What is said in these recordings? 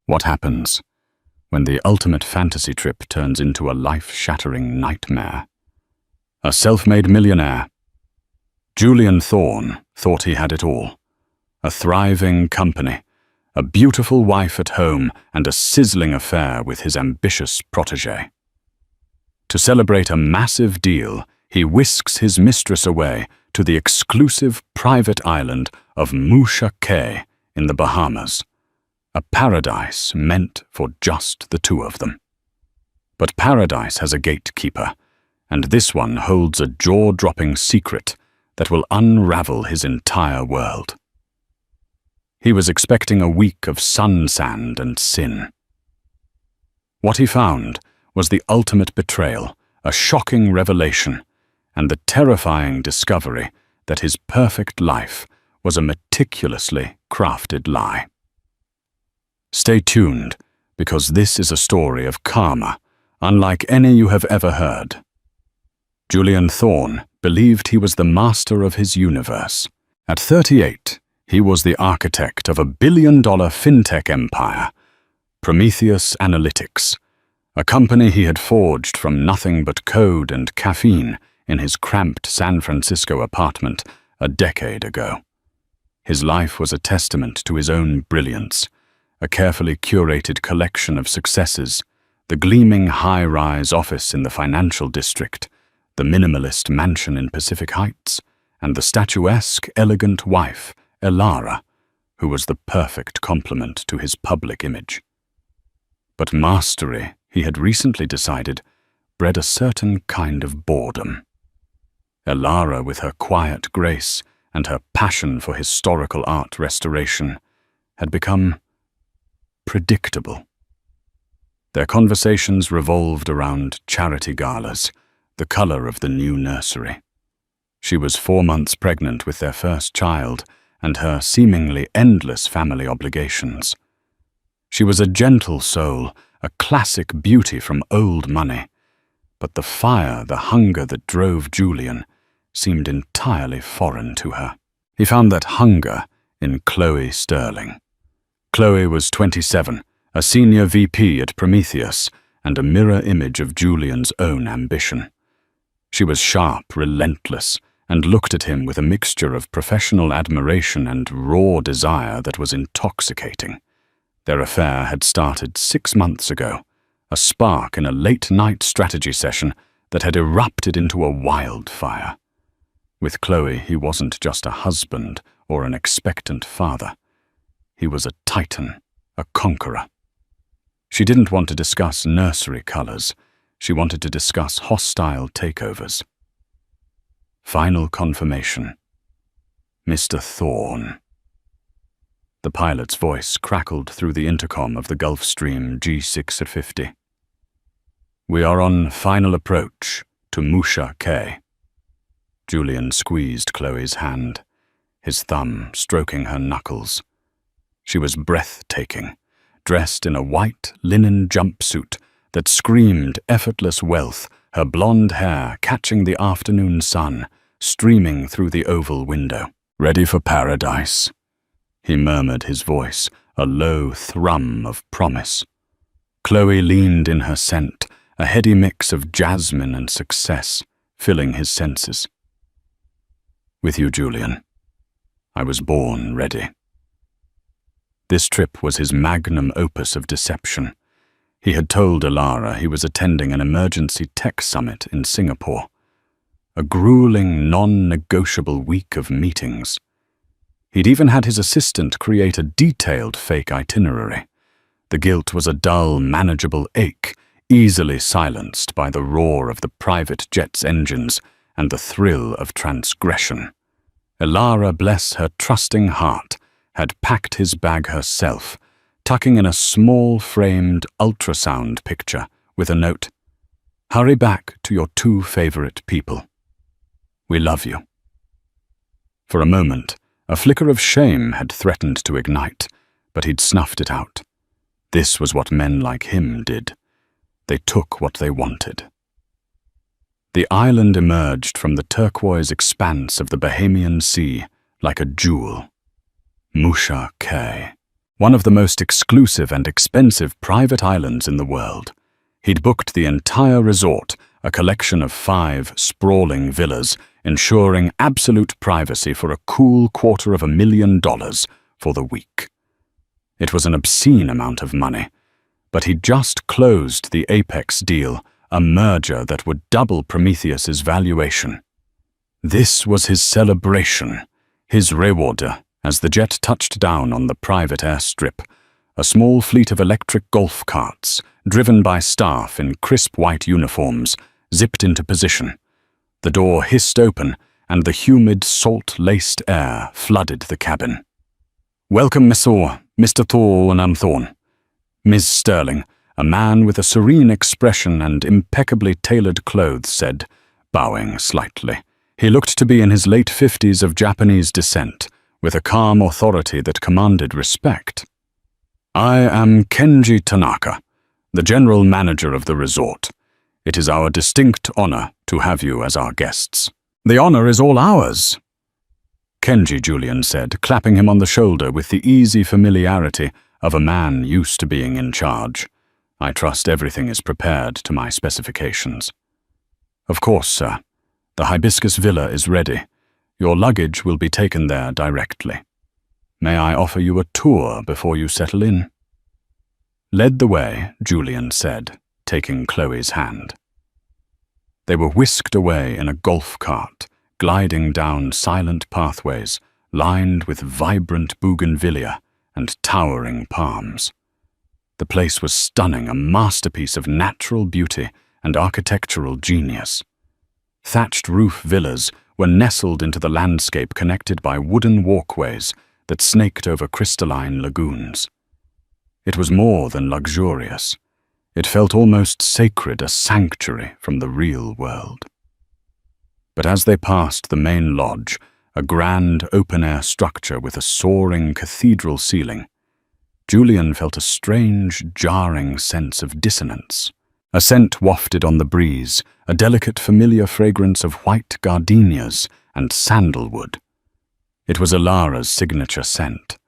What happens when the ultimate fantasy trip turns into a life-shattering nightmare? A self-made millionaire, Julian Thorne thought he had it all. A thriving company, a beautiful wife at home, and a sizzling affair with his ambitious protégé. To celebrate a massive deal, he whisks his mistress away to the exclusive private island of Musha Cay in the Bahamas, a paradise meant for just the two of them. But paradise has a gatekeeper, and this one holds a jaw-dropping secret that will unravel his entire world. He was expecting a week of sun, sand, and sin. What he found was the ultimate betrayal, a shocking revelation, and the terrifying discovery that his perfect life was a meticulously crafted lie. Stay tuned, because this is a story of karma, unlike any you have ever heard. Julian Thorne believed he was the master of his universe. At 38, he was the architect of a billion-dollar fintech empire, Prometheus Analytics, a company he had forged from nothing but code and caffeine in his cramped San Francisco apartment a decade ago. His life was a testament to his own brilliance, a carefully curated collection of successes, the gleaming high-rise office in the financial district, the minimalist mansion in Pacific Heights, and the statuesque, elegant wife, Elara, who was the perfect complement to his public image. But mastery, he had recently decided, bred a certain kind of boredom. Elara, with her quiet grace and her passion for historical art restoration, had become predictable. Their conversations revolved around charity galas, the color of the new nursery. She was 4 months pregnant with their first child and her seemingly endless family obligations. She was a gentle soul, a classic beauty from old money, but the fire, the hunger that drove Julian seemed entirely foreign to her. He found that hunger in Chloe Sterling. Chloe was 27, a senior VP at Prometheus, and a mirror image of Julian's own ambition. She was sharp, relentless, and looked at him with a mixture of professional admiration and raw desire that was intoxicating. Their affair had started 6 months ago, a spark in a late-night strategy session that had erupted into a wildfire. With Chloe, he wasn't just a husband or an expectant father. He was a titan, a conqueror. She didn't want to discuss nursery colors. She wanted to discuss hostile takeovers. Final confirmation. Mr. Thorne. The pilot's voice crackled through the intercom of the Gulfstream G650. We are on final approach to Musha Cay. Julian squeezed Chloe's hand, his thumb stroking her knuckles. She was breathtaking, dressed in a white linen jumpsuit that screamed effortless wealth, her blonde hair catching the afternoon sun, streaming through the oval window. Ready for paradise, he murmured, his voice a low thrum of promise. Chloe leaned in her scent, a heady mix of jasmine and success, filling his senses. With you, Julian. I was born ready. This trip was his magnum opus of deception. He had told Elara he was attending an emergency tech summit in Singapore. A grueling, non-negotiable week of meetings. He'd even had his assistant create a detailed fake itinerary. The guilt was a dull, manageable ache, easily silenced by the roar of the private jet's engines and the thrill of transgression. Elara, bless her trusting heart, had packed his bag herself, tucking in a small-framed ultrasound picture with a note, "Hurry back to your 2 favorite people. We love you." For a moment, a flicker of shame had threatened to ignite, but he'd snuffed it out. This was what men like him did. They took what they wanted. The island emerged from the turquoise expanse of the Bahamian Sea like a jewel. Musha Cay. one of the most exclusive and expensive private islands in the world. He'd booked the entire resort, a collection of 5 sprawling villas, ensuring absolute privacy for a cool $250,000 for the week. It was an obscene amount of money, but he'd just closed the Apex deal, a merger that would double Prometheus's valuation. This was his celebration, his reward, as the jet touched down on the private airstrip. A small fleet of electric golf carts, driven by staff in crisp white uniforms, zipped into position. The door hissed open, and the humid, salt-laced air flooded the cabin. "Welcome, Mr. Thorn. Ms. Sterling," a man with a serene expression and impeccably tailored clothes said, bowing slightly. He looked to be in his late 50s of Japanese descent, with a calm authority that commanded respect. "I am Kenji Tanaka, the general manager of the resort. It is our distinct honor to have you as our guests." "The honor is all ours," Kenji Julian said, clapping him on the shoulder with the easy familiarity of a man used to being in charge. "I trust everything is prepared to my specifications." "Of course, sir. The Hibiscus Villa is ready. Your luggage will be taken there directly. May I offer you a tour before you settle in?" "Led the way," Julian said, taking Chloe's hand. They were whisked away in a golf cart, gliding down silent pathways lined with vibrant bougainvillea and towering palms. The place was stunning, a masterpiece of natural beauty and architectural genius. Thatched roof villas were nestled into the landscape, connected by wooden walkways that snaked over crystalline lagoons. It was more than luxurious. It felt almost sacred, a sanctuary from the real world. But as they passed the main lodge, a grand open-air structure with a soaring cathedral ceiling, Julian felt a strange, jarring sense of dissonance. A scent wafted on the breeze, a delicate, familiar fragrance of white gardenias and sandalwood. It was Alara's signature scent.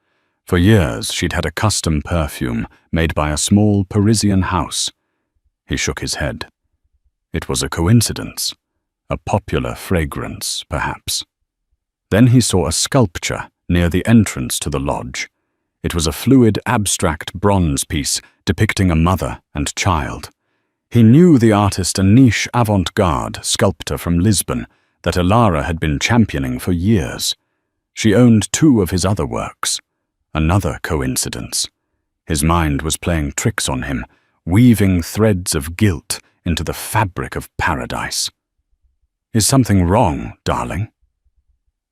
For years, she'd had a custom perfume made by a small Parisian house. He shook his head. It was a coincidence. A popular fragrance, perhaps. Then he saw a sculpture near the entrance to the lodge. It was a fluid, abstract bronze piece depicting a mother and child. He knew the artist, a niche avant-garde sculptor from Lisbon that Alara had been championing for years. She owned 2 of his other works. Another coincidence. His mind was playing tricks on him, weaving threads of guilt into the fabric of paradise. "Is something wrong, darling?"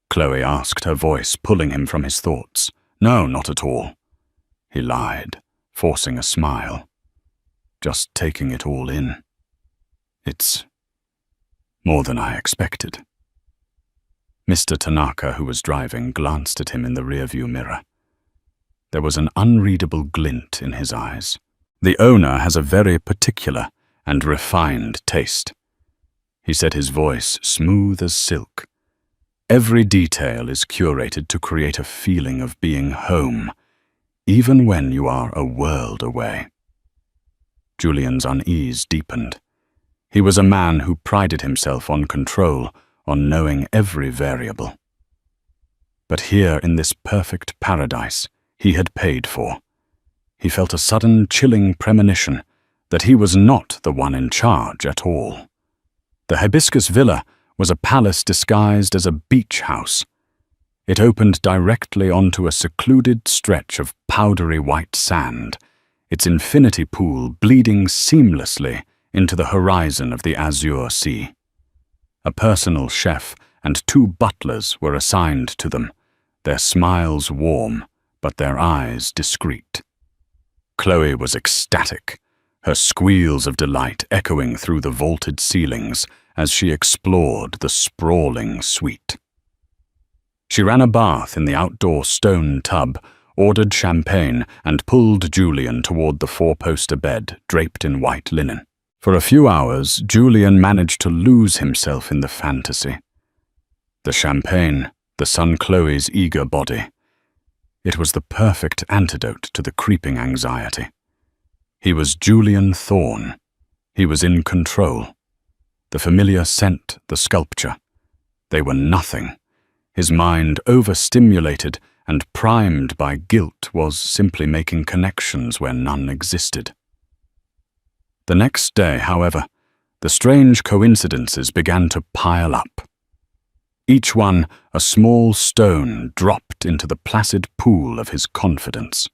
Chloe asked, her voice pulling him from his thoughts. "No, not at all." He lied, forcing a smile. "Just taking it all in. It's more than I expected." Mr. Tanaka, who was driving, glanced at him in the rearview mirror. There was an unreadable glint in his eyes. "The owner has a very particular and refined taste," he said, his voice smooth as silk. "Every detail is curated to create a feeling of being home, even when you are a world away." Julian's unease deepened. He was a man who prided himself on control, on knowing every variable. But here in this perfect paradise he had paid for, he felt a sudden chilling premonition that he was not the one in charge at all. The Hibiscus Villa was a palace disguised as a beach house. It opened directly onto a secluded stretch of powdery white sand, its infinity pool bleeding seamlessly into the horizon of the azure sea. A personal chef and 2 butlers were assigned to them, their smiles warm, but their eyes discreet. Chloe was ecstatic, her squeals of delight echoing through the vaulted ceilings as she explored the sprawling suite. She ran a bath in the outdoor stone tub, ordered champagne, and pulled Julian toward the 4-poster bed draped in white linen. For a few hours, Julian managed to lose himself in the fantasy. The champagne, the sun Chloe's eager body. It was the perfect antidote to the creeping anxiety. He was Julian Thorne. He was in control. The familiar scent, the sculpture. They were nothing. His mind, overstimulated and primed by guilt, was simply making connections where none existed. The next day, however, the strange coincidences began to pile up. Each one a small stone dropped into the placid pool of his confidence.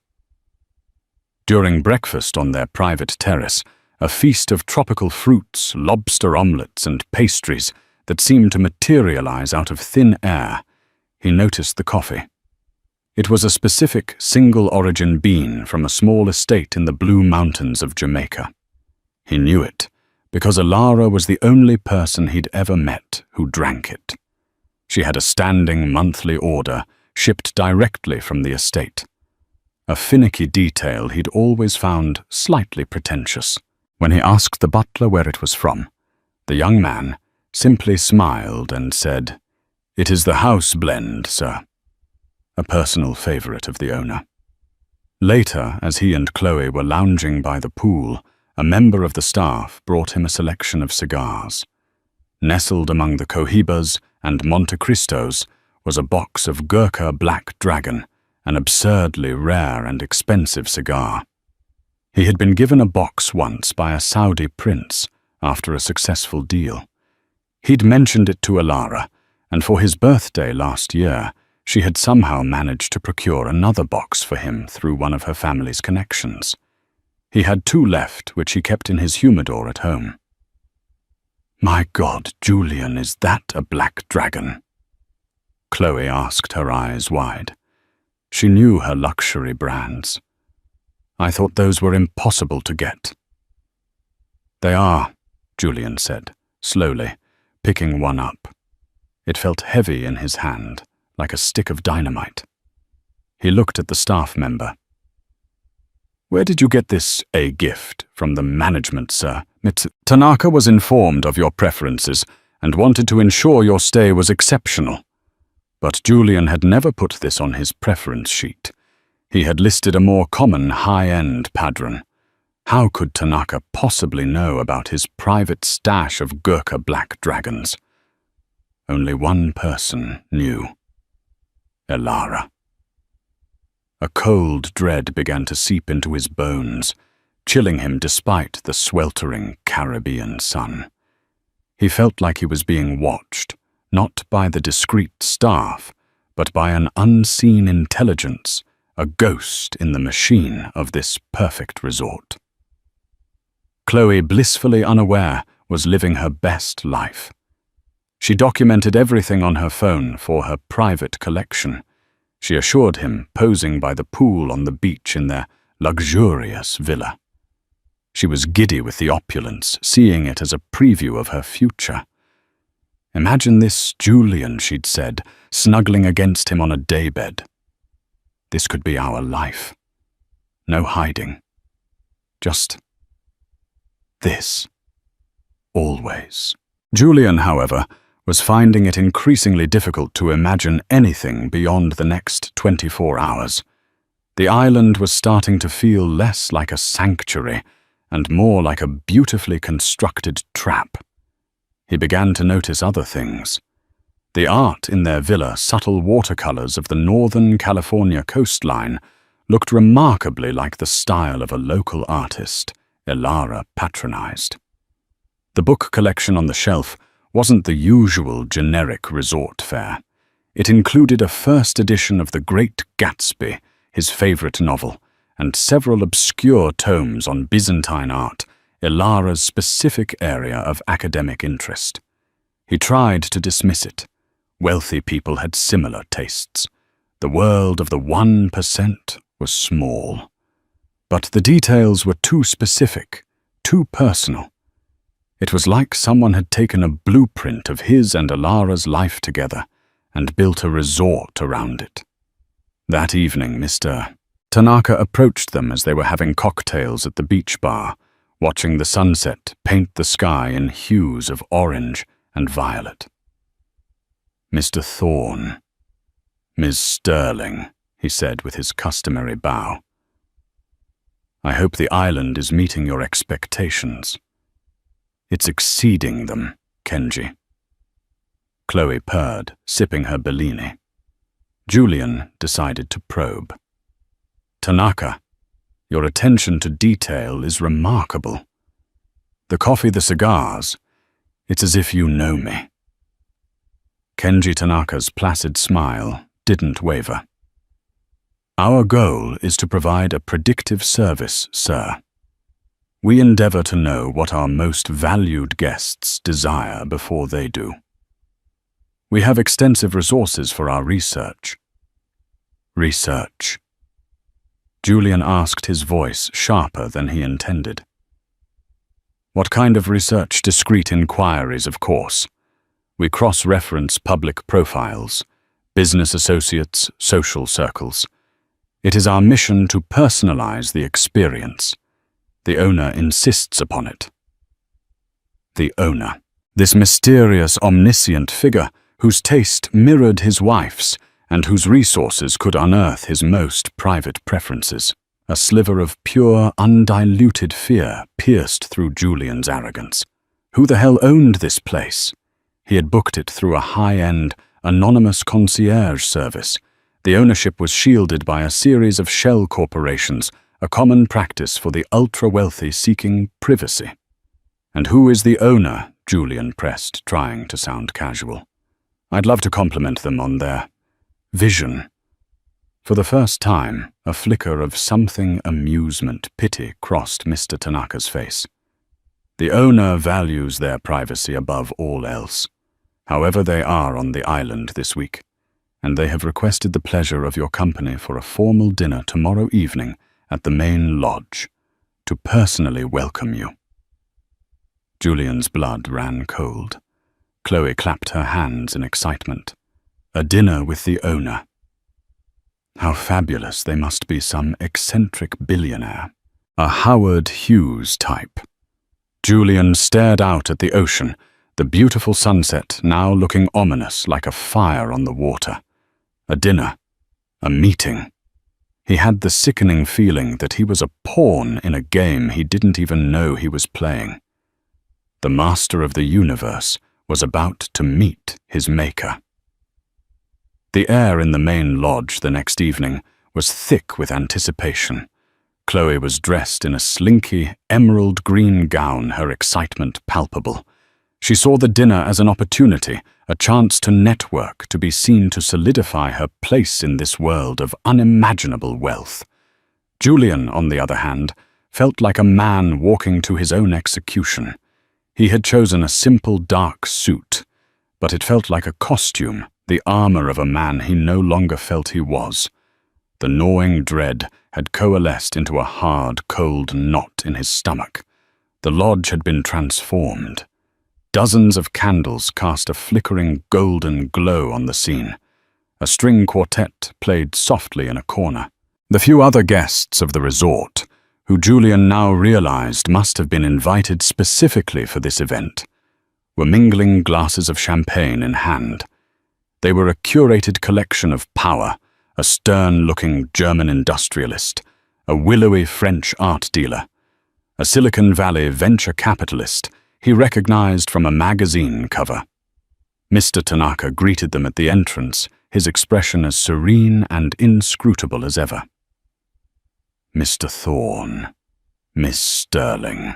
During breakfast on their private terrace, a feast of tropical fruits, lobster omelettes, and pastries that seemed to materialize out of thin air, he noticed the coffee. It was a specific single-origin bean from a small estate in the Blue Mountains of Jamaica. He knew it because Alara was the only person he'd ever met who drank it. She had a standing monthly order shipped directly from the estate. A finicky detail he'd always found slightly pretentious. When he asked the butler where it was from, the young man simply smiled and said, "It is the house blend, sir," a personal favorite of the owner. Later, as he and Chloe were lounging by the pool, a member of the staff brought him a selection of cigars. Nestled among the Cohibas and Monte Cristos was a box of Gurkha Black Dragon, an absurdly rare and expensive cigar. He had been given a box once by a Saudi prince after a successful deal. He'd mentioned it to Alara, and for his birthday last year, she had somehow managed to procure another box for him through one of her family's connections. He had 2 left, which he kept in his humidor at home. "My God, Julian, is that a black dragon?" Chloe asked, her eyes wide. She knew her luxury brands. "I thought those were impossible to get." "They are," Julian said, slowly, picking one up. It felt heavy in his hand, like a stick of dynamite. He looked at the staff member. "Where did you get this, a gift? From the management, sir. Tanaka was informed of your preferences and wanted to ensure your stay was exceptional." But Julian had never put this on his preference sheet. He had listed a more common high-end padron. How could Tanaka possibly know about his private stash of Gurkha Black Dragons? Only one person knew. Alara. A cold dread began to seep into his bones, chilling him despite the sweltering Caribbean sun. He felt like he was being watched, not by the discreet staff, but by an unseen intelligence, a ghost in the machine of this perfect resort. Chloe, blissfully unaware, was living her best life. She documented everything on her phone for her private collection. She assured him, posing by the pool on the beach in their luxurious villa. She was giddy with the opulence, seeing it as a preview of her future. "Imagine this Julian," she'd said, snuggling against him on a daybed. "This could be our life. No hiding. Just this. Always." Julian, however, was finding it increasingly difficult to imagine anything beyond the next 24 hours. The island was starting to feel less like a sanctuary and more like a beautifully constructed trap. He began to notice other things. The art in their villa, subtle watercolors of the Northern California coastline, looked remarkably like the style of a local artist Alara patronized. The book collection on the shelf wasn't the usual generic resort fare. It included a first edition of The Great Gatsby, his favorite novel, and several obscure tomes on Byzantine art, Alara's specific area of academic interest. He tried to dismiss it. Wealthy people had similar tastes. The world of the 1% was small. But the details were too specific, too personal. It was like someone had taken a blueprint of his and Alara's life together and built a resort around it. That evening, Mr. Tanaka approached them as they were having cocktails at the beach bar, watching the sunset paint the sky in hues of orange and violet. "Mr. Thorne, Ms. Sterling," he said with his customary bow. I hope the island is meeting your expectations. It's exceeding them, Kenji. Chloe purred, sipping her Bellini. Julian decided to probe. Tanaka, your attention to detail is remarkable. The coffee, the cigars, it's as if you know me. Kenji Tanaka's placid smile didn't waver. Our goal is to provide a predictive service, sir. We endeavor to know what our most valued guests desire before they do. We have extensive resources for our research. Research. Julian asked, his voice sharper than he intended. What kind of research? Discrete inquiries, of course. We cross-reference public profiles, business associates, social circles. It is our mission to personalize the experience. The owner insists upon it. The owner. This mysterious, omniscient figure whose taste mirrored his wife's and whose resources could unearth his most private preferences. A sliver of pure, undiluted fear pierced through Julian's arrogance. Who the hell owned this place? He had booked it through a high-end, anonymous concierge service. The ownership was shielded by a series of shell corporations, a common practice for the ultra-wealthy seeking privacy. And who is the owner? Julian pressed, trying to sound casual. I'd love to compliment them on their vision. For the first time, a flicker of something amusement, pity crossed Mr. Tanaka's face. The owner values their privacy above all else. However, they are on the island this week, and they have requested the pleasure of your company for a formal dinner tomorrow evening at the main lodge, to personally welcome you. Julian's blood ran cold. Chloe clapped her hands in excitement. A dinner with the owner. How fabulous. They must be some eccentric billionaire. A Howard Hughes type. Julian stared out at the ocean, the beautiful sunset now looking ominous like a fire on the water. A dinner. A meeting. He had the sickening feeling that he was a pawn in a game he didn't even know he was playing. The master of the universe was about to meet his maker. The air in the main lodge the next evening was thick with anticipation. Chloe was dressed in a slinky, emerald green gown, her excitement palpable. She saw the dinner as an opportunity, a chance to network, to be seen to solidify her place in this world of unimaginable wealth. Julian, on the other hand, felt like a man walking to his own execution. He had chosen a simple dark suit, but it felt like a costume, the armor of a man he no longer felt he was. The gnawing dread had coalesced into a hard, cold knot in his stomach. The lodge had been transformed. Dozens of candles cast a flickering golden glow on the scene. A string quartet played softly in a corner. The few other guests of the resort, who Julian now realized must have been invited specifically for this event, were mingling glasses of champagne in hand. They were a curated collection of power, a stern-looking German industrialist, a willowy French art dealer, a Silicon Valley venture capitalist he recognized from a magazine cover. Mr. Tanaka greeted them at the entrance, his expression as serene and inscrutable as ever. Mr. Thorne, Miss Sterling.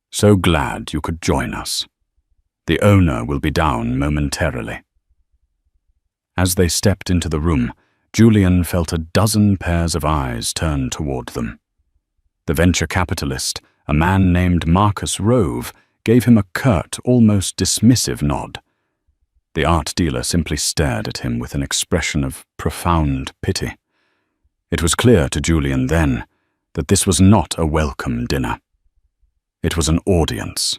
So glad you could join us. The owner will be down momentarily. As they stepped into the room, Julian felt a dozen pairs of eyes turn toward them. The venture capitalist, a man named Marcus Rove, gave him a curt, almost dismissive nod. The art dealer simply stared at him with an expression of profound pity. It was clear to Julian then that this was not a welcome dinner. It was an audience,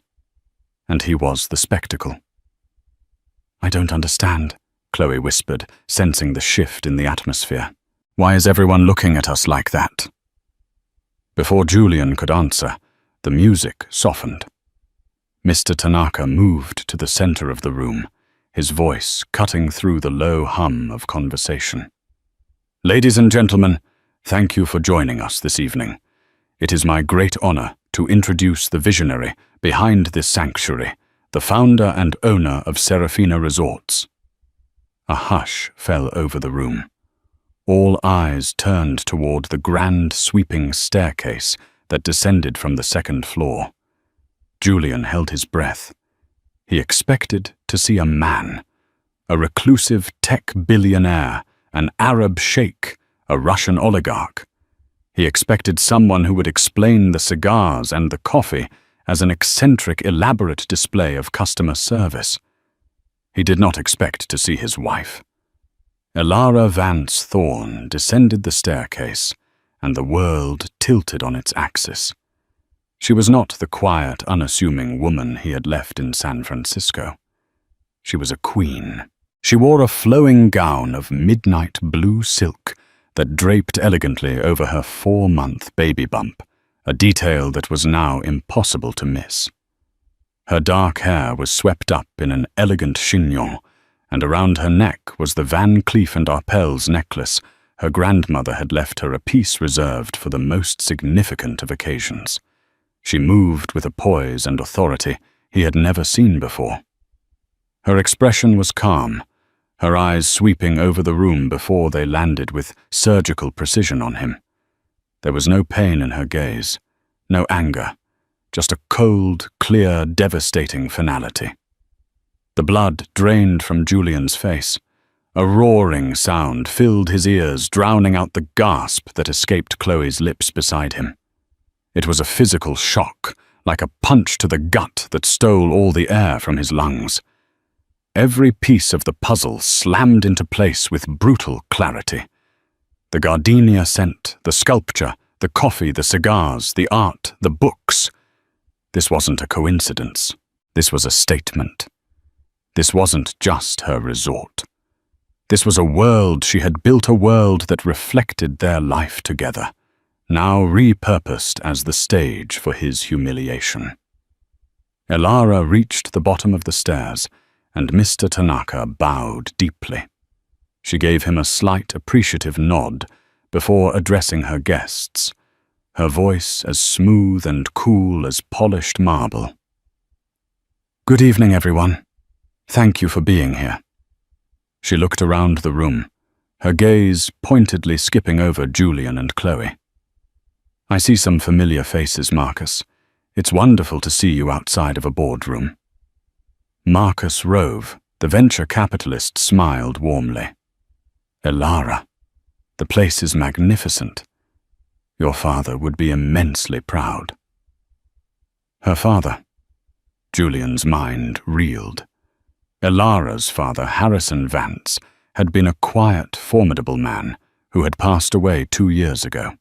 and he was the spectacle. I don't understand, Chloe whispered, sensing the shift in the atmosphere. Why is everyone looking at us like that? Before Julian could answer, the music softened. Mr. Tanaka moved to the center of the room, his voice cutting through the low hum of conversation. Ladies and gentlemen, thank you for joining us this evening. It is my great honor to introduce the visionary behind this sanctuary, the founder and owner of Serafina Resorts. A hush fell over the room. All eyes turned toward the grand sweeping staircase that descended from the second floor. Julian held his breath. He expected to see a man, a reclusive tech billionaire, an Arab sheikh, a Russian oligarch. He expected someone who would explain the cigars and the coffee as an eccentric, elaborate display of customer service. He did not expect to see his wife. Elara Vance Thorne descended the staircase, and the world tilted on its axis. She was not the quiet, unassuming woman he had left in San Francisco. She was a queen. She wore a flowing gown of midnight blue silk that draped elegantly over her 4-month baby bump, a detail that was now impossible to miss. Her dark hair was swept up in an elegant chignon, and around her neck was the Van Cleef & Arpels necklace her grandmother had left her, a piece reserved for the most significant of occasions. She moved with a poise and authority he had never seen before. Her expression was calm, her eyes sweeping over the room before they landed with surgical precision on him. There was no pain in her gaze, no anger, just a cold, clear, devastating finality. The blood drained from Julian's face. A roaring sound filled his ears, drowning out the gasp that escaped Chloe's lips beside him. It was a physical shock, like a punch to the gut that stole all the air from his lungs. Every piece of the puzzle slammed into place with brutal clarity. The gardenia scent, the sculpture, the coffee, the cigars, the art, the books. This wasn't a coincidence. This was a statement. This wasn't just her resort. This was a world she had built, a world that reflected their life together, now repurposed as the stage for his humiliation. Elara reached the bottom of the stairs, and Mr. Tanaka bowed deeply. She gave him a slight, appreciative nod before addressing her guests, her voice as smooth and cool as polished marble. "Good evening, everyone. Thank you for being here." She looked around the room, her gaze pointedly skipping over Julian and Chloe. "I see some familiar faces, Marcus. It's wonderful to see you outside of a boardroom." Marcus Rove, the venture capitalist, smiled warmly. "Elara, the place is magnificent. Your father would be immensely proud." Her father? Julian's mind reeled. Elara's father, Harrison Vance, had been a quiet, formidable man who had passed away 2 years ago.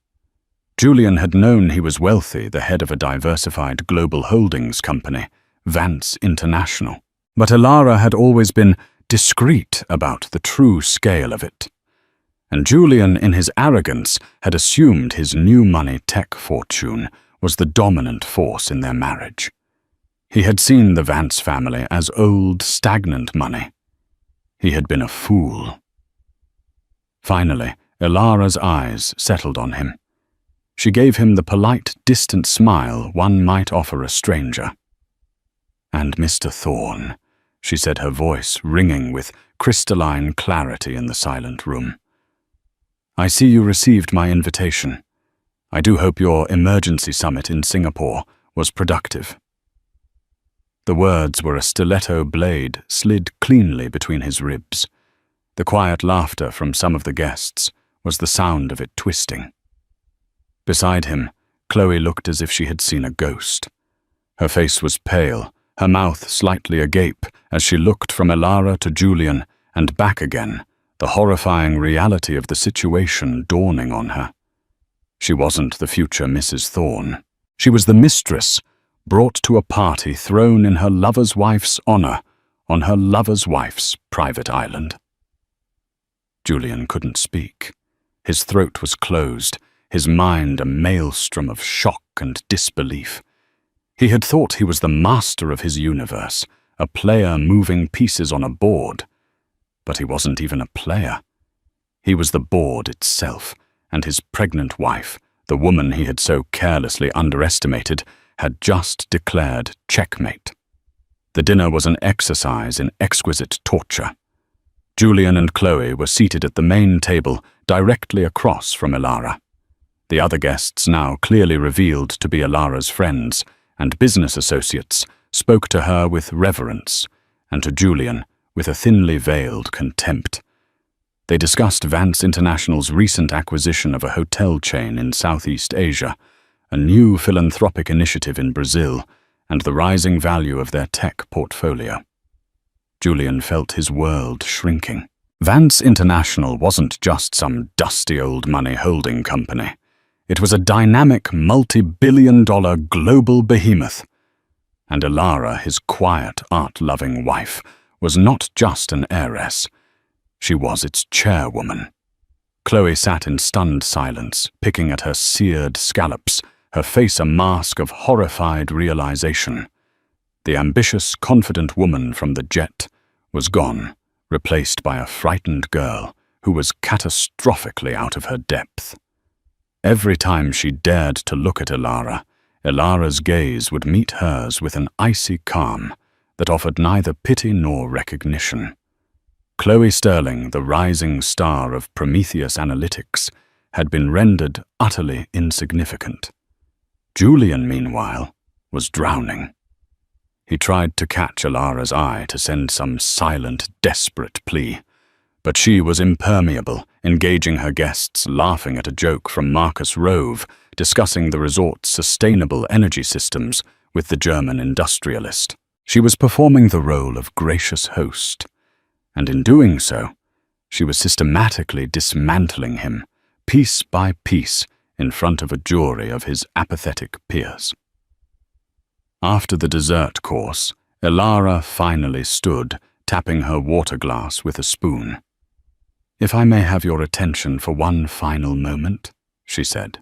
Julian had known he was wealthy, the head of a diversified global holdings company, Vance International. But Elara had always been discreet about the true scale of it. And Julian, in his arrogance, had assumed his new money tech fortune was the dominant force in their marriage. He had seen the Vance family as old, stagnant money. He had been a fool. Finally, Elara's eyes settled on him. She gave him the polite, distant smile one might offer a stranger. "And Mr. Thorne," she said, her voice ringing with crystalline clarity in the silent room. "I see you received my invitation. I do hope your emergency summit in Singapore was productive." The words were a stiletto blade slid cleanly between his ribs. The quiet laughter from some of the guests was the sound of it twisting. Beside him, Chloe looked as if she had seen a ghost. Her face was pale, her mouth slightly agape as she looked from Elara to Julian and back again, the horrifying reality of the situation dawning on her. She wasn't the future Mrs. Thorne. She was the mistress, brought to a party thrown in her lover's wife's honor on her lover's wife's private island. Julian couldn't speak. His throat was closed, his mind a maelstrom of shock and disbelief. He had thought he was the master of his universe, a player moving pieces on a board. But he wasn't even a player. He was the board itself, and his pregnant wife, the woman he had so carelessly underestimated, had just declared checkmate. The dinner was an exercise in exquisite torture. Julian and Chloe were seated at the main table directly across from Elara. The other guests, now clearly revealed to be Elara's friends and business associates, spoke to her with reverence, and to Julian with a thinly veiled contempt. They discussed Vance International's recent acquisition of a hotel chain in Southeast Asia, a new philanthropic initiative in Brazil, and the rising value of their tech portfolio. Julian felt his world shrinking. Vance International wasn't just some dusty old money holding company. It was a dynamic, multi-billion-dollar global behemoth. And Elara, his quiet, art-loving wife, was not just an heiress. She was its chairwoman. Chloe sat in stunned silence, picking at her seared scallops, her face a mask of horrified realization. The ambitious, confident woman from the jet was gone, replaced by a frightened girl who was catastrophically out of her depth. Every time she dared to look at Elara, Elara's gaze would meet hers with an icy calm that offered neither pity nor recognition. Chloe Sterling, the rising star of Prometheus Analytics, had been rendered utterly insignificant. Julian, meanwhile, was drowning. He tried to catch Elara's eye to send some silent, desperate plea, but she was impermeable, engaging her guests, laughing at a joke from Marcus Rove, discussing the resort's sustainable energy systems with the German industrialist. She was performing the role of gracious host, and in doing so, she was systematically dismantling him, piece by piece, in front of a jury of his apathetic peers. After the dessert course, Elara finally stood, tapping her water glass with a spoon. "If I may have your attention for one final moment," she said.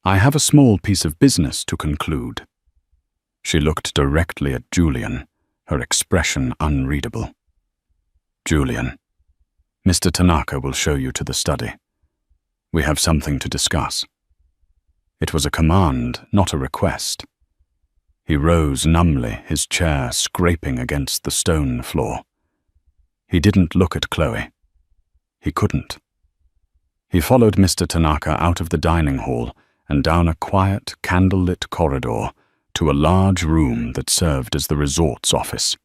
"I have a small piece of business to conclude." She looked directly at Julian, her expression unreadable. "Julian, Mr. Tanaka will show you to the study. We have something to discuss." It was a command, not a request. He rose numbly, his chair scraping against the stone floor. He didn't look at Chloe. He couldn't. He followed Mr. Tanaka out of the dining hall and down a quiet, candle-lit corridor to a large room that served as the resort's office.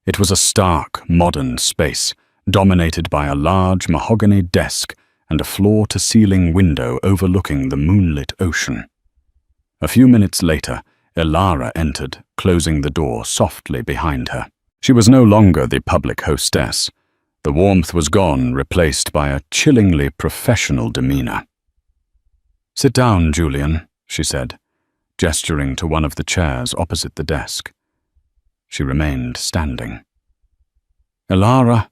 It was a stark, modern space, dominated by a large mahogany desk and a floor-to-ceiling window overlooking the moonlit ocean. A few minutes later, Elara entered, closing the door softly behind her. She was no longer the public hostess. The warmth was gone, replaced by a chillingly professional demeanor. "Sit down, Julian," she said, gesturing to one of the chairs opposite the desk. She remained standing. "Elara,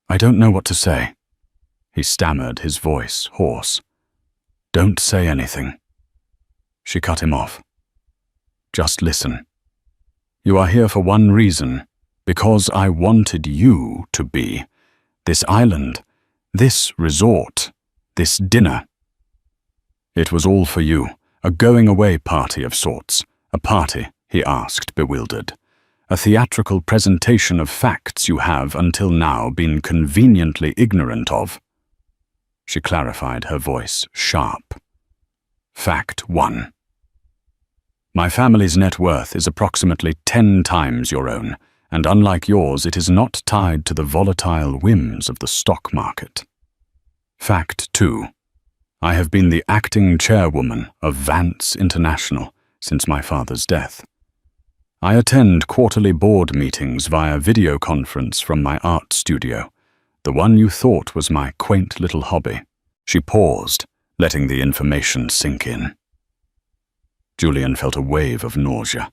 I don't know what to say." He stammered, his voice hoarse. "Don't say anything." She cut him off. "Just listen. You are here for one reason, because I wanted you to be. This island, this resort, this dinner. It was all for you, a going-away party of sorts. A party, he asked, bewildered. A theatrical presentation of facts you have until now been conveniently ignorant of." She clarified, her voice sharp. "Fact 1. My family's net worth is approximately 10 times your own, and unlike yours, it is not tied to the volatile whims of the stock market. Fact 2. I have been the acting chairwoman of Vance International since my father's death. I attend quarterly board meetings via video conference from my art studio, the one you thought was my quaint little hobby." She paused, letting the information sink in. Julian felt a wave of nausea.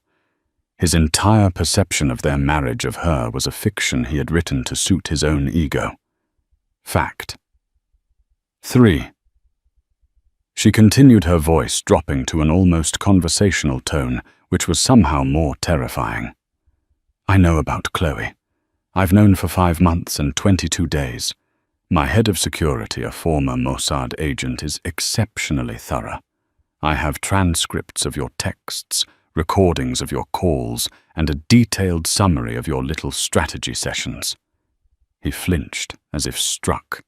His entire perception of their marriage of her was a fiction he had written to suit his own ego. Fact 3. She continued, her voice dropping to an almost conversational tone, which was somehow more terrifying. "I know about Chloe. I've known for 5 months and 22 days. My head of security, a former Mossad agent, is exceptionally thorough. I have transcripts of your texts, recordings of your calls, and a detailed summary of your little strategy sessions. He flinched, as if struck.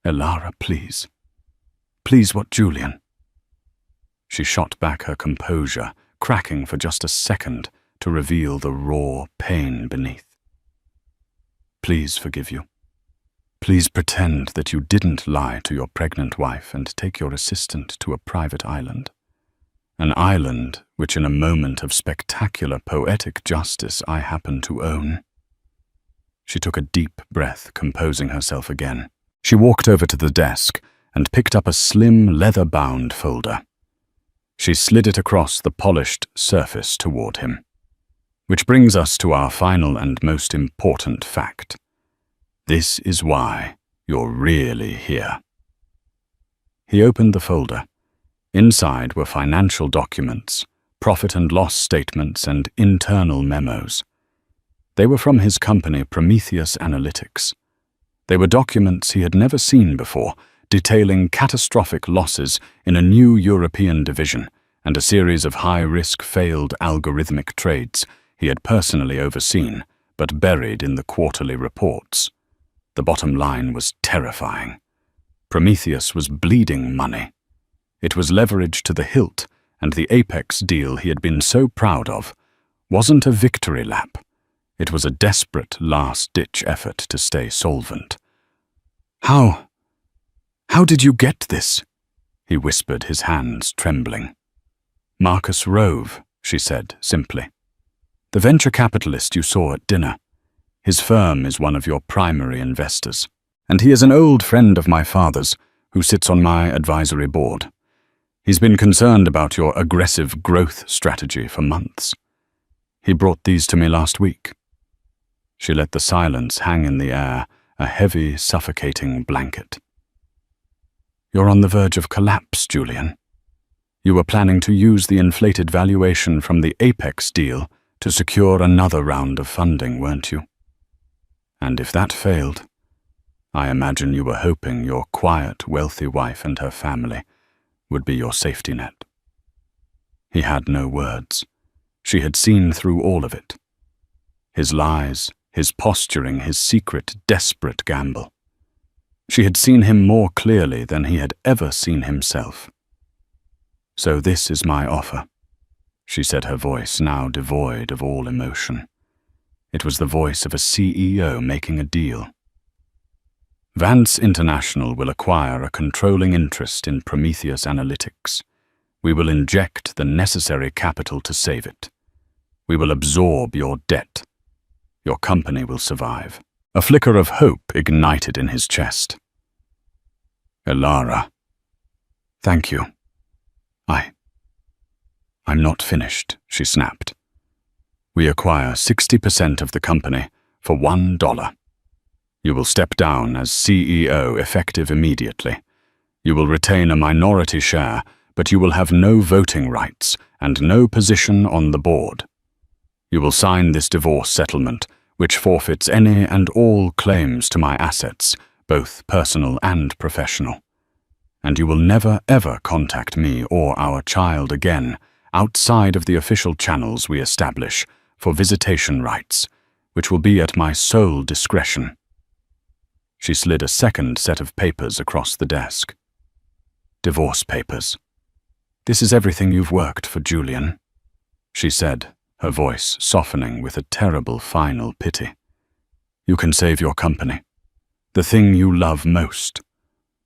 Elara, please. Please, what, Julian? She shot back her composure, cracking for just a second to reveal the raw pain beneath. Please forgive you. Please pretend that you didn't lie to your pregnant wife and take your assistant to a private island. An island which in a moment of spectacular poetic justice I happen to own. She took a deep breath, composing herself again. She walked over to the desk and picked up a slim, leather-bound folder. She slid it across the polished surface toward him. Which brings us to our final and most important fact. This is why you're really here. He opened the folder. Inside were financial documents, profit and loss statements, and internal memos. They were from his company Prometheus Analytics. They were documents he had never seen before, detailing catastrophic losses in a new European division and a series of high-risk failed algorithmic trades he had personally overseen, but buried in the quarterly reports. The bottom line was terrifying. Prometheus was bleeding money. It was leveraged to the hilt, and the Apex deal he had been so proud of wasn't a victory lap. It was a desperate last-ditch effort to stay solvent. How did you get this? He whispered, his hands trembling. Marcus Rove, she said simply. The venture capitalist you saw at dinner. His firm is one of your primary investors, and he is an old friend of my father's who sits on my advisory board. He's been concerned about your aggressive growth strategy for months. He brought these to me last week. She let the silence hang in the air, a heavy, suffocating blanket. You're on the verge of collapse, Julian. You were planning to use the inflated valuation from the Apex deal to secure another round of funding, weren't you? And if that failed, I imagine you were hoping your quiet, wealthy wife and her family would be your safety net. He had no words. She had seen through all of it. His lies, his posturing, his secret, desperate gamble. She had seen him more clearly than he had ever seen himself. So this is my offer, she said, her voice now devoid of all emotion. It was the voice of a CEO making a deal. Vance International will acquire a controlling interest in Prometheus Analytics. We will inject the necessary capital to save it. We will absorb your debt. Your company will survive. A flicker of hope ignited in his chest. Elara. Thank you. I'm not finished, she snapped. We acquire 60% of the company for $1. You will step down as CEO effective immediately. You will retain a minority share, but you will have no voting rights and no position on the board. You will sign this divorce settlement, which forfeits any and all claims to my assets, both personal and professional. And you will never ever contact me or our child again outside of the official channels we establish for visitation rights, which will be at my sole discretion. She slid a second set of papers across the desk. Divorce papers. This is everything you've worked for, Julian, she said, her voice softening with a terrible final pity. You can save your company, the thing you love most.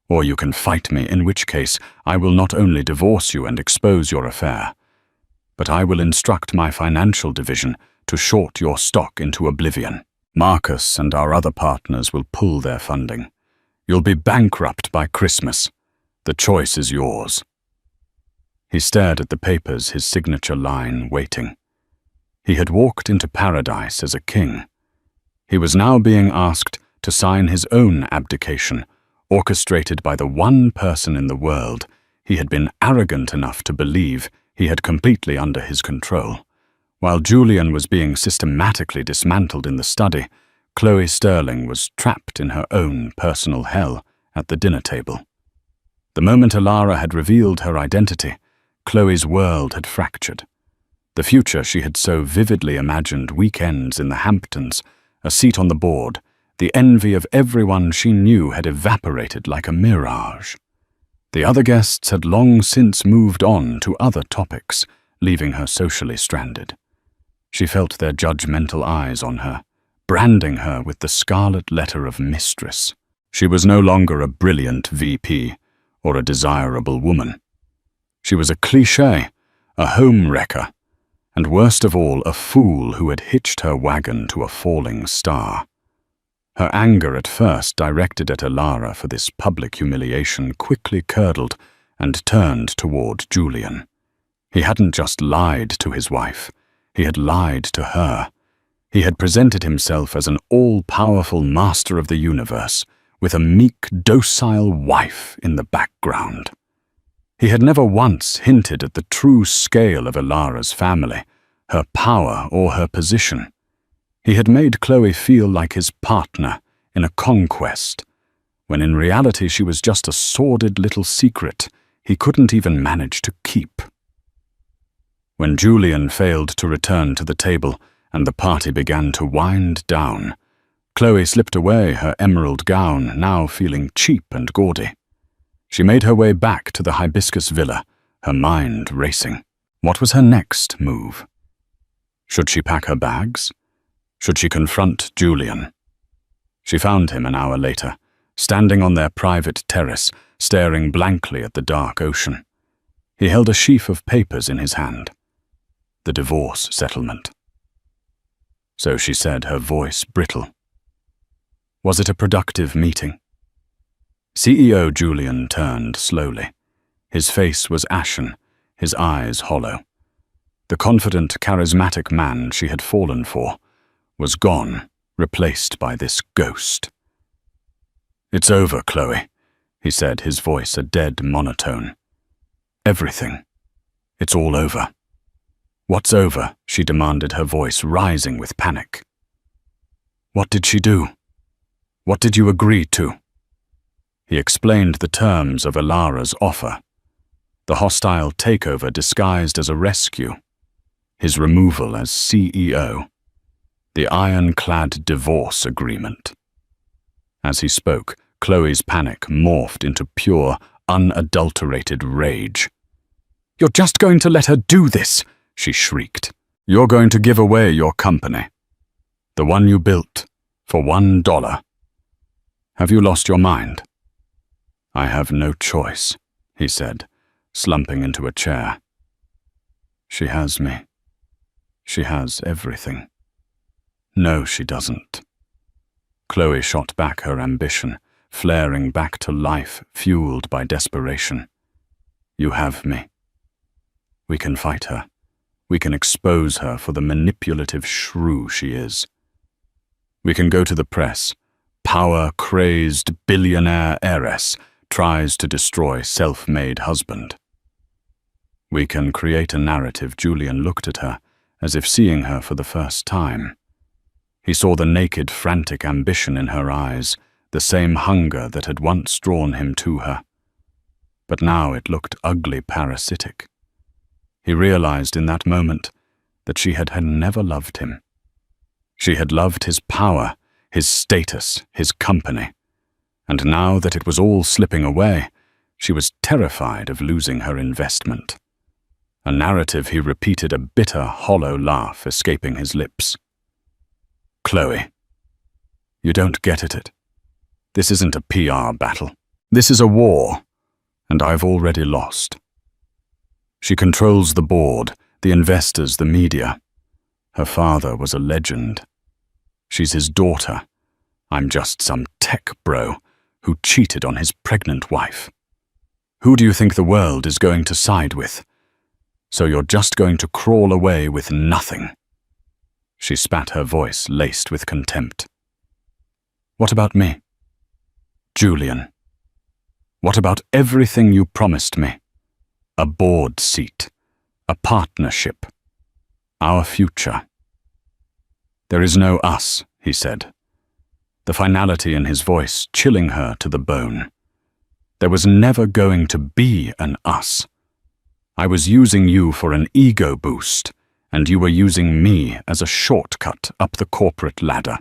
Or you can fight me, in which case I will not only divorce you and expose your affair, but I will instruct my financial division to short your stock into oblivion. Marcus and our other partners will pull their funding. You'll be bankrupt by Christmas. The choice is yours. He stared at the papers, his signature line waiting. He had walked into paradise as a king. He was now being asked to sign his own abdication, orchestrated by the one person in the world he had been arrogant enough to believe he had completely under his control. While Julian was being systematically dismantled in the study, Chloe Sterling was trapped in her own personal hell at the dinner table. The moment Alara had revealed her identity, Chloe's world had fractured. The future she had so vividly imagined, weekends in the Hamptons, a seat on the board, the envy of everyone she knew, had evaporated like a mirage. The other guests had long since moved on to other topics, leaving her socially stranded. She felt their judgmental eyes on her, branding her with the scarlet letter of Mistress. She was no longer a brilliant VP or a desirable woman. She was a cliché, a home wrecker, and worst of all, a fool who had hitched her wagon to a falling star. Her anger, at first directed at Alara for this public humiliation, quickly curdled and turned toward Julian. He hadn't just lied to his wife, he had lied to her. He had presented himself as an all-powerful master of the universe, with a meek, docile wife in the background. He had never once hinted at the true scale of Alara's family, her power or her position. He had made Chloe feel like his partner in a conquest, when in reality she was just a sordid little secret he couldn't even manage to keep. When Julian failed to return to the table and the party began to wind down, Chloe slipped away her emerald gown, now feeling cheap and gaudy. She made her way back to the hibiscus villa, her mind racing. What was her next move? Should she pack her bags? Should she confront Julian? She found him an hour later, standing on their private terrace, staring blankly at the dark ocean. He held a sheaf of papers in his hand. The divorce settlement. So she said, her voice brittle. Was it a productive meeting? CEO Julian turned slowly. His face was ashen, his eyes hollow. The confident, charismatic man she had fallen for was gone, replaced by this ghost. "It's over, Chloe," he said, his voice a dead monotone. "Everything. It's all over." "What's over?" she demanded, her voice rising with panic. "What did she do? What did you agree to?" He explained the terms of Alara's offer. The hostile takeover disguised as a rescue. His removal as CEO. The ironclad divorce agreement. As he spoke, Chloe's panic morphed into pure, unadulterated rage. "You're just going to let her do this!" she shrieked. "You're going to give away your company. The one you built, for $1. Have you lost your mind?" "I have no choice," he said, slumping into a chair. "She has me. She has everything." "No, she doesn't." Chloe shot back her ambition, flaring back to life, fueled by desperation. "You have me. We can fight her. We can expose her for the manipulative shrew she is. We can go to the press. Power-crazed billionaire heiress tries to destroy self-made husband. We can create a narrative." Julian looked at her, as if seeing her for the first time. He saw the naked, frantic ambition in her eyes, the same hunger that had once drawn him to her. But now it looked ugly parasitic. He realized in that moment that she had never loved him. She had loved his power, his status, his company. And now that it was all slipping away, she was terrified of losing her investment. A narrative he repeated, a bitter, hollow laugh escaping his lips. "Chloe, you don't get it. This isn't a PR battle. This is a war, and I've already lost. She controls the board, the investors, the media. Her father was a legend. She's his daughter. I'm just some tech bro who cheated on his pregnant wife. Who do you think the world is going to side with? So you're just going to crawl away with nothing." She spat, her voice laced with contempt. "What about me? Julian? What about everything you promised me? A board seat, a partnership, our future." "There is no us," he said. the finality in his voice chilling her to the bone. There was never going to be an us. I was using you for an ego boost, and you were using me as a shortcut up the corporate ladder.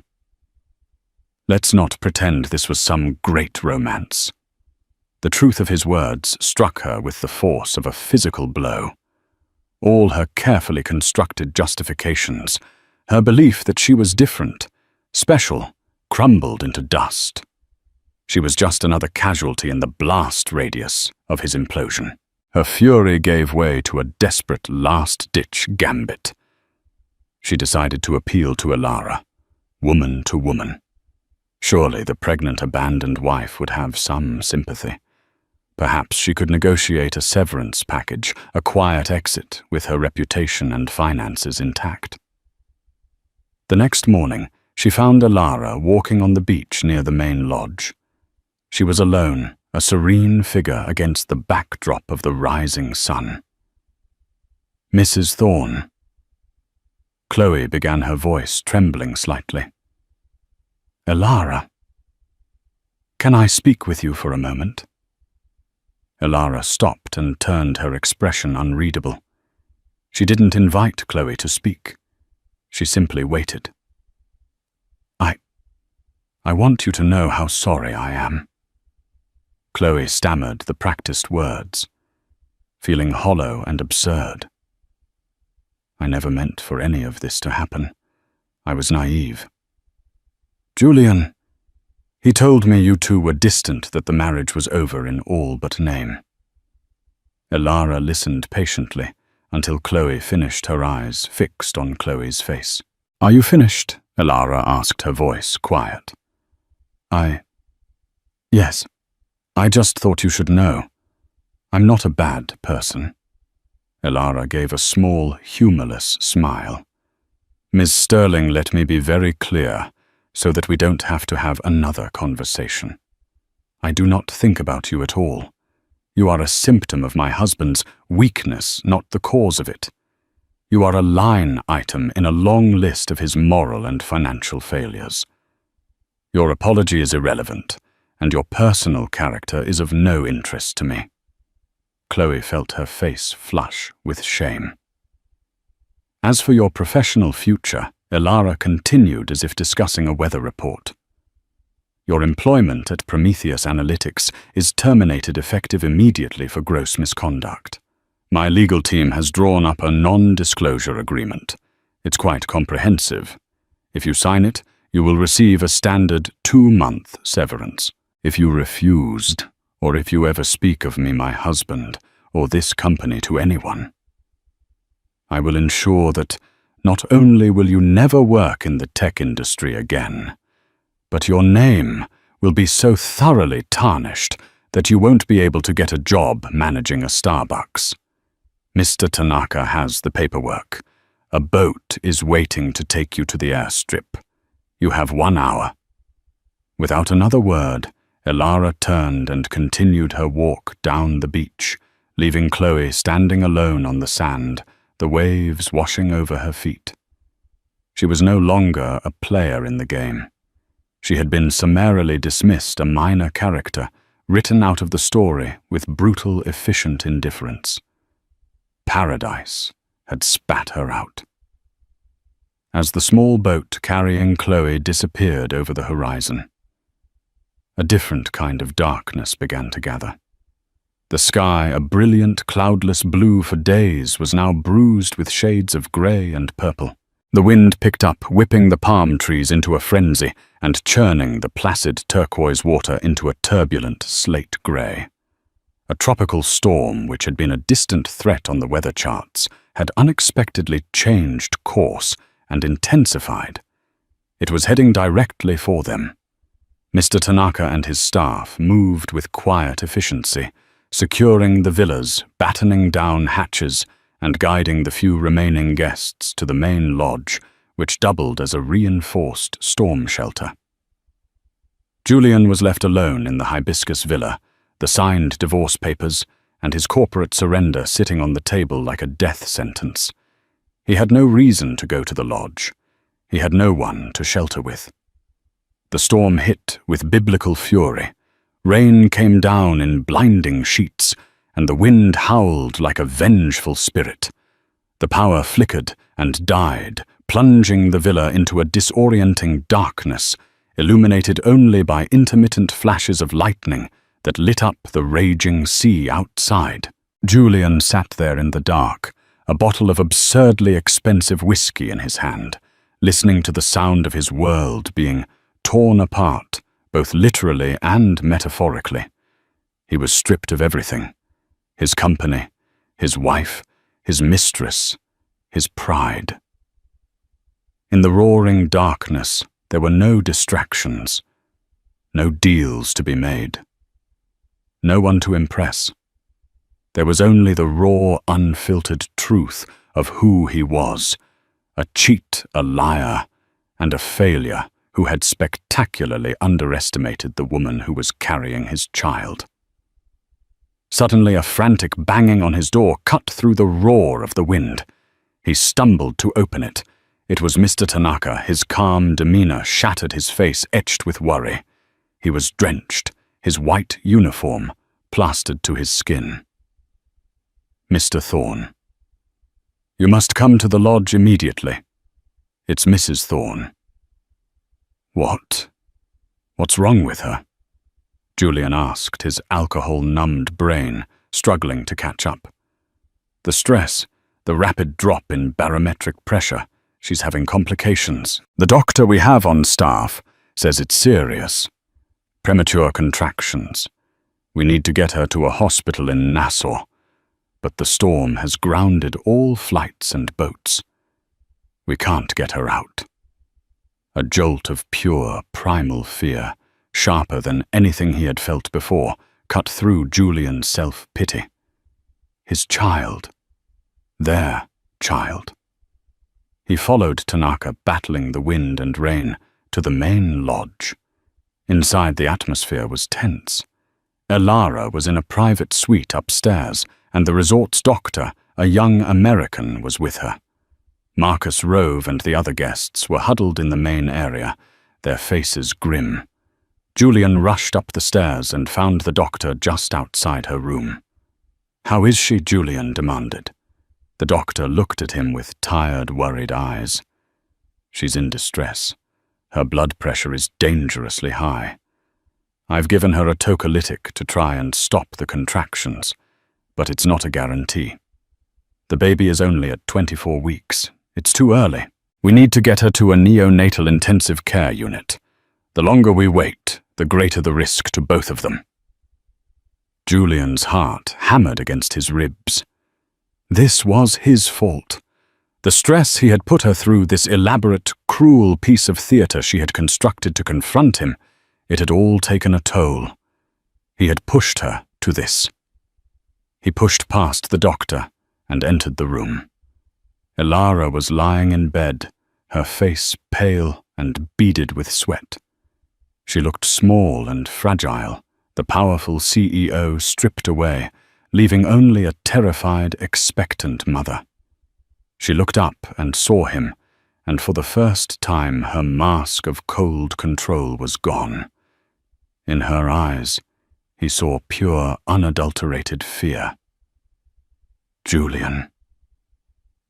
Let's not pretend this was some great romance. The truth of his words struck her with the force of a physical blow. All her carefully constructed justifications, her belief that she was different, special, crumbled into dust. She was just another casualty in the blast radius of his implosion. Her fury gave way to a desperate last-ditch gambit. She decided to appeal to Elara, woman to woman. Surely the pregnant abandoned wife would have some sympathy. Perhaps she could negotiate a severance package, a quiet exit with her reputation and finances intact. The next morning, she found Elara walking on the beach near the main lodge. She was alone, a serene figure against the backdrop of the rising sun. "Mrs. Thorne." Chloe began, her voice trembling slightly. "Elara, can I speak with you for a moment?" Elara stopped and turned, her expression unreadable. She didn't invite Chloe to speak. She simply waited. I want you to know how sorry I am." Chloe stammered the practiced words, feeling hollow and absurd. "I never meant for any of this to happen. I was naive. Julian, he told me you two were distant, that the marriage was over in all but name." Elara listened patiently until Chloe finished, her eyes fixed on Chloe's face. "Are you finished?" Elara asked, her voice quiet. Yes. I just thought you should know. I'm not a bad person." Elara gave a small, humorless smile. "Ms. Sterling, let me be very clear, so that we don't have to have another conversation. I do not think about you at all. You are a symptom of my husband's weakness, not the cause of it. You are a line item in a long list of his moral and financial failures. Your apology is irrelevant, and your personal character is of no interest to me." Chloe felt her face flush with shame. "As for your professional future," Elara continued as if discussing a weather report. "Your employment at Prometheus Analytics is terminated effective immediately for gross misconduct. My legal team has drawn up a non-disclosure agreement. It's quite comprehensive. If you sign it, you will receive a standard 2-month severance. If you refused, or if you ever speak of me, my husband, or this company to anyone, I will ensure that not only will you never work in the tech industry again, but your name will be so thoroughly tarnished that you won't be able to get a job managing a Starbucks. Mr. Tanaka has the paperwork. A boat is waiting to take you to the airstrip. You have 1 hour." Without another word, Elara turned and continued her walk down the beach, leaving Chloe standing alone on the sand, the waves washing over her feet. She was no longer a player in the game. She had been summarily dismissed, a minor character, written out of the story with brutal, efficient indifference. Paradise had spat her out. As the small boat carrying Chloe disappeared over the horizon, a different kind of darkness began to gather. The sky, a brilliant, cloudless blue for days, was now bruised with shades of grey and purple. The wind picked up, whipping the palm trees into a frenzy and churning the placid turquoise water into a turbulent slate grey. A tropical storm, which had been a distant threat on the weather charts, had unexpectedly changed course and intensified. It was heading directly for them. Mr. Tanaka and his staff moved with quiet efficiency, securing the villas, battening down hatches, and guiding the few remaining guests to the main lodge, which doubled as a reinforced storm shelter. Julian was left alone in the hibiscus villa, the signed divorce papers, and his corporate surrender sitting on the table like a death sentence. He had no reason to go to the lodge. He had no one to shelter with. The storm hit with biblical fury. Rain came down in blinding sheets, and the wind howled like a vengeful spirit. The power flickered and died, plunging the villa into a disorienting darkness, illuminated only by intermittent flashes of lightning that lit up the raging sea outside. Julian sat there in the dark, a bottle of absurdly expensive whiskey in his hand, listening to the sound of his world being torn apart, both literally and metaphorically. He was stripped of everything: his company, his wife, his mistress, his pride. In the roaring darkness, there were no distractions, no deals to be made, no one to impress. There was only the raw, unfiltered truth of who he was, a cheat, a liar, and a failure who had spectacularly underestimated the woman who was carrying his child. Suddenly, a frantic banging on his door cut through the roar of the wind. He stumbled to open it. It was Mr. Tanaka. His calm demeanor shattered his face etched with worry. He was drenched, his white uniform plastered to his skin. Mr. Thorne. "You must come to the lodge immediately. It's Mrs. Thorne." "What? What's wrong with her?" Julian asked, his alcohol-numbed brain struggling to catch up. "The stress, the rapid drop in barometric pressure. She's having complications. The doctor we have on staff says it's serious. Premature contractions. We need to get her to a hospital in Nassau, but the storm has grounded all flights and boats. We can't get her out." A jolt of pure, primal fear, sharper than anything he had felt before, cut through Julian's self-pity. His child. Their child. He followed Tanaka, battling the wind and rain, to the main lodge. Inside, the atmosphere was tense. Elara was in a private suite upstairs, and the resort's doctor, a young American, was with her. Marcus Rove and the other guests were huddled in the main area, their faces grim. Julian rushed up the stairs and found the doctor just outside her room. "How is she?" Julian demanded. The doctor looked at him with tired, worried eyes. "She's in distress. Her blood pressure is dangerously high. I've given her a tocolytic to try and stop the contractions, but it's not a guarantee. The baby is only at 24 weeks. It's too early. We need to get her to a neonatal intensive care unit. The longer we wait, the greater the risk to both of them." Julian's heart hammered against his ribs. This was his fault. The stress he had put her through, this elaborate, cruel piece of theatre she had constructed to confront him, it had all taken a toll. He had pushed her to this. He pushed past the doctor and entered the room. Elara was lying in bed, her face pale and beaded with sweat. She looked small and fragile, the powerful CEO stripped away, leaving only a terrified, expectant mother. She looked up and saw him, and for the first time her mask of cold control was gone. In her eyes, he saw pure, unadulterated fear. "Julian,"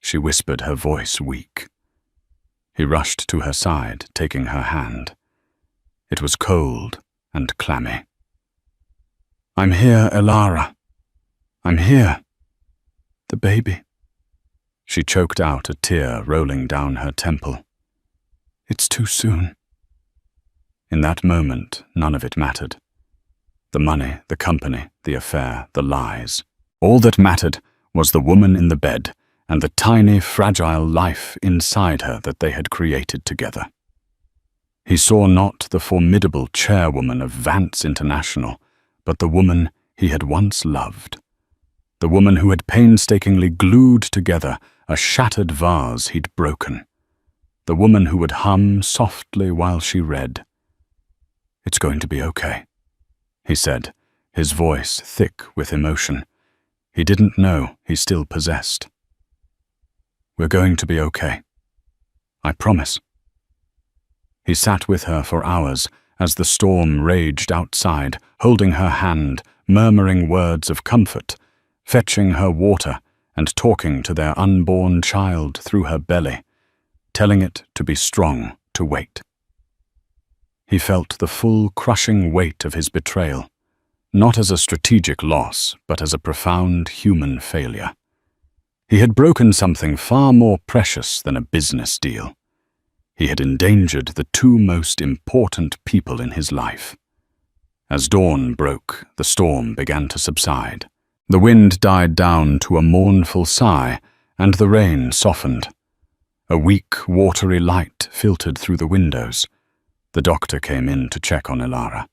she whispered, her voice weak. He rushed to her side, taking her hand. It was cold and clammy. "I'm here, Elara. I'm here. The baby." She choked out, a tear rolling down her temple. "It's too soon." In that moment, none of it mattered. The money, the company, the affair, the lies. All that mattered was the woman in the bed and the tiny, fragile life inside her that they had created together. He saw not the formidable chairwoman of Vance International, but the woman he had once loved. The woman who had painstakingly glued together a shattered vase he'd broken. The woman who would hum softly while she read. "It's going to be okay," he said, his voice thick with emotion. He didn't know he still possessed. "We're going to be okay. I promise." He sat with her for hours as the storm raged outside, holding her hand, murmuring words of comfort, fetching her water and talking to their unborn child through her belly, telling it to be strong, to wait. He felt the full, crushing weight of his betrayal, not as a strategic loss, but as a profound human failure. He had broken something far more precious than a business deal. He had endangered the two most important people in his life. As dawn broke, the storm began to subside. The wind died down to a mournful sigh, and the rain softened. A weak, watery light filtered through the windows. The doctor came in to check on Elara.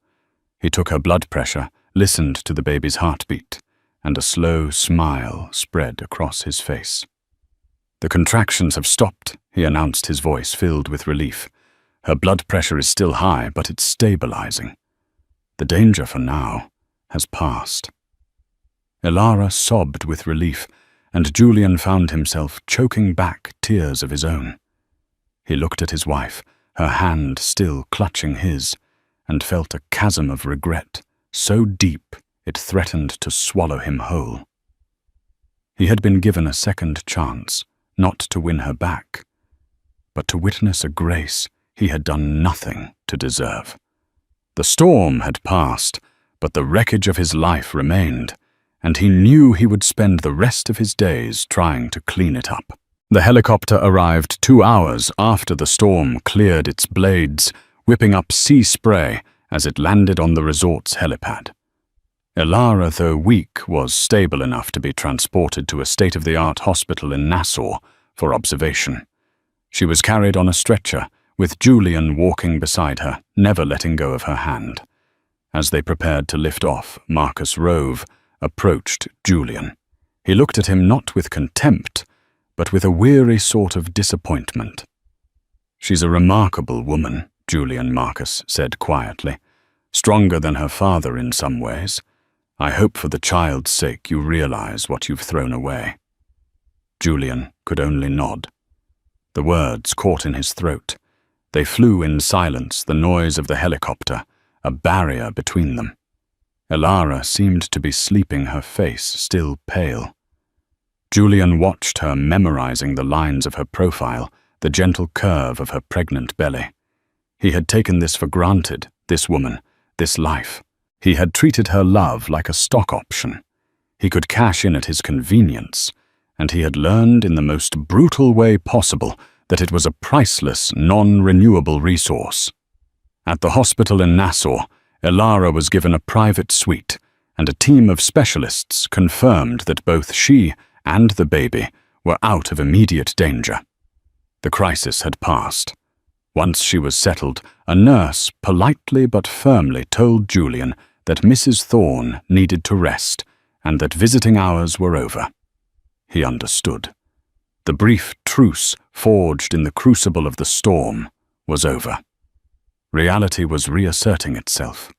He took her blood pressure, listened to the baby's heartbeat, and a slow smile spread across his face. "The contractions have stopped," he announced, his voice filled with relief. "Her blood pressure is still high, but it's stabilizing. The danger for now has passed." Elara sobbed with relief, and Julian found himself choking back tears of his own. He looked at his wife, her hand still clutching his, and felt a chasm of regret, so deep it threatened to swallow him whole. He had been given a second chance, not to win her back, but to witness a grace he had done nothing to deserve. The storm had passed, but the wreckage of his life remained, and he knew he would spend the rest of his days trying to clean it up. The helicopter arrived 2 hours after the storm cleared its blades, whipping up sea spray as it landed on the resort's helipad. Elara, though weak, was stable enough to be transported to a state-of-the-art hospital in Nassau for observation. She was carried on a stretcher, with Julian walking beside her, never letting go of her hand. As they prepared to lift off, Marcus Rove approached Julian. He looked at him not with contempt, but with a weary sort of disappointment. "She's a remarkable woman," Julian Marcus said quietly. "Stronger than her father in some ways. I hope for the child's sake you realize what you've thrown away." Julian could only nod. The words caught in his throat. They flew in silence, the noise of the helicopter, a barrier between them. Elara seemed to be sleeping, her face still pale. Julian watched her, memorizing the lines of her profile, the gentle curve of her pregnant belly. He had taken this for granted, this woman, this life. He had treated her love like a stock option. He could cash in at his convenience, and he had learned in the most brutal way possible that it was a priceless, non-renewable resource. At the hospital in Nassau, Elara was given a private suite, and a team of specialists confirmed that both she and the baby were out of immediate danger. The crisis had passed. Once she was settled, a nurse politely but firmly told Julian that Mrs. Thorne needed to rest and that visiting hours were over. He understood. The brief truce forged in the crucible of the storm was over. Reality was reasserting itself.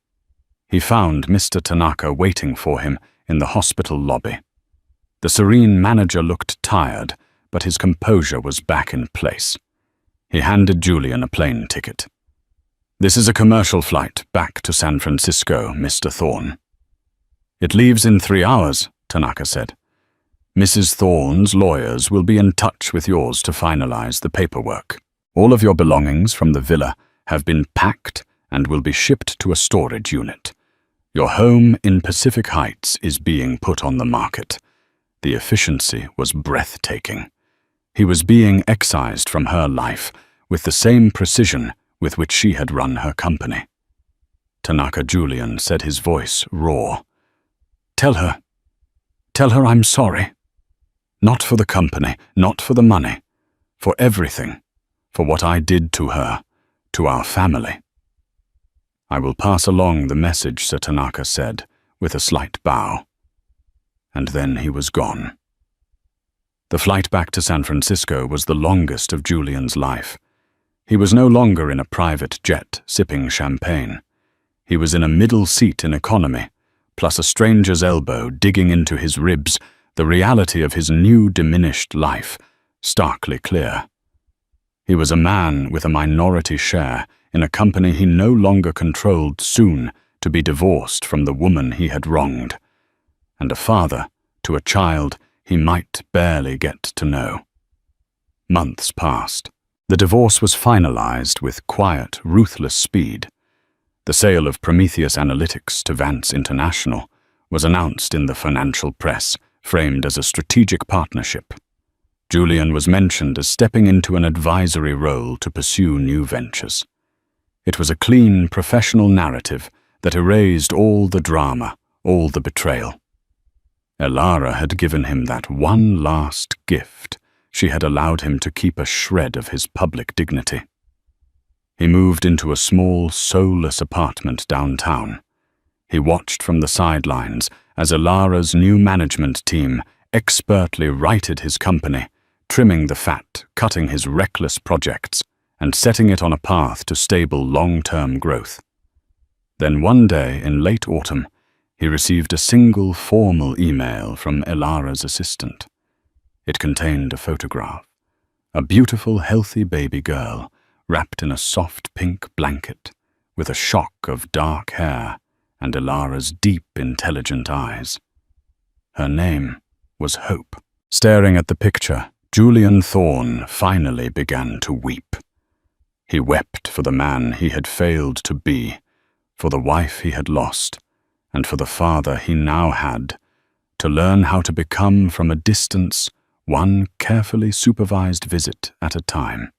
He found Mr. Tanaka waiting for him in the hospital lobby. The serene manager looked tired, but his composure was back in place. He handed Julian a plane ticket. "This is a commercial flight back to San Francisco, Mr. Thorne." "It leaves in 3 hours," Tanaka said. "Mrs. Thorne's lawyers will be in touch with yours to finalize the paperwork. All of your belongings from the villa have been packed and will be shipped to a storage unit. Your home in Pacific Heights is being put on the market." The efficiency was breathtaking. He was being excised from her life with the same precision with which she had run her company. Tanaka Julian said, his voice raw. Tell her I'm sorry. Not for the company, not for the money, for everything, for what I did to her, to our family." "I will pass along the message," Sir Tanaka said, with a slight bow. And then he was gone. The flight back to San Francisco was the longest of Julian's life. He was no longer in a private jet sipping champagne. He was in a middle seat in economy, plus a stranger's elbow digging into his ribs, the reality of his new diminished life, starkly clear. He was a man with a minority share in a company he no longer controlled, soon to be divorced from the woman he had wronged, and a father to a child he might barely get to know. Months passed. The divorce was finalized with quiet, ruthless speed. The sale of Prometheus Analytics to Vance International was announced in the financial press, framed as a strategic partnership. Julian was mentioned as stepping into an advisory role to pursue new ventures. It was a clean, professional narrative that erased all the drama, all the betrayal. Elara had given him that one last gift. She had allowed him to keep a shred of his public dignity. He moved into a small, soulless apartment downtown. He watched from the sidelines as Elara's new management team expertly righted his company, trimming the fat, cutting his reckless projects, and setting it on a path to stable long-term growth. Then one day in late autumn, he received a single formal email from Elara's assistant. It contained a photograph, a beautiful, healthy baby girl wrapped in a soft pink blanket, with a shock of dark hair and Elara's deep, intelligent eyes. Her name was Hope. Staring at the picture, Julian Thorne finally began to weep. He wept for the man he had failed to be, for the wife he had lost, and for the father he now had, to learn how to become from a distance, one carefully supervised visit at a time.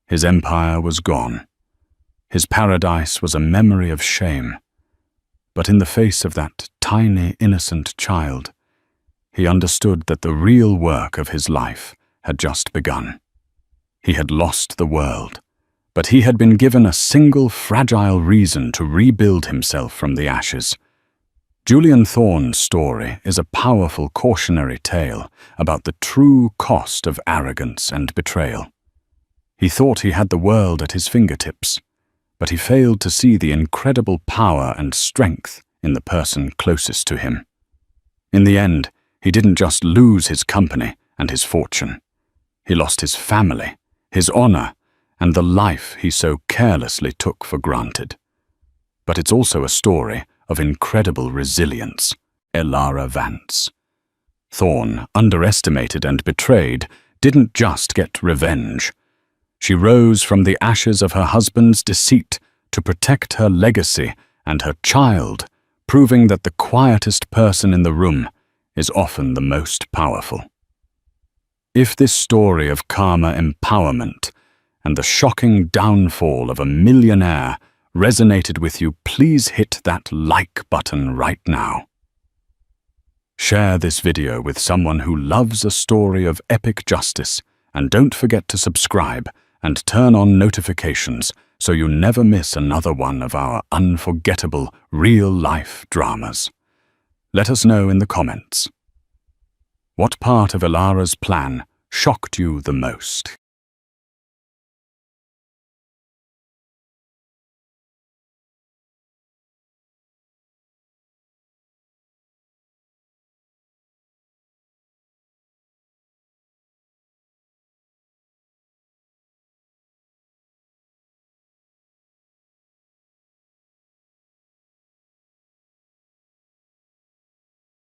His empire was gone. His paradise was a memory of shame. But in the face of that tiny, innocent child, he understood that the real work of his life had just begun. He had lost the world, but he had been given a single fragile reason to rebuild himself from the ashes. Julian Thorne's story is a powerful cautionary tale about the true cost of arrogance and betrayal. He thought he had the world at his fingertips, but he failed to see the incredible power and strength in the person closest to him. In the end, he didn't just lose his company and his fortune. He lost his family, his honor, and the life he so carelessly took for granted. But it's also a story of incredible resilience. Elara Vance. Thorne, underestimated and betrayed, didn't just get revenge. She rose from the ashes of her husband's deceit to protect her legacy and her child, proving that the quietest person in the room is often the most powerful. If this story of karma empowerment and the shocking downfall of a millionaire resonated with you, please hit that like button right now. Share this video with someone who loves a story of epic justice, and don't forget to subscribe and turn on notifications so you never miss another one of our unforgettable real-life dramas. Let us know in the comments. What part of Elara's plan shocked you the most?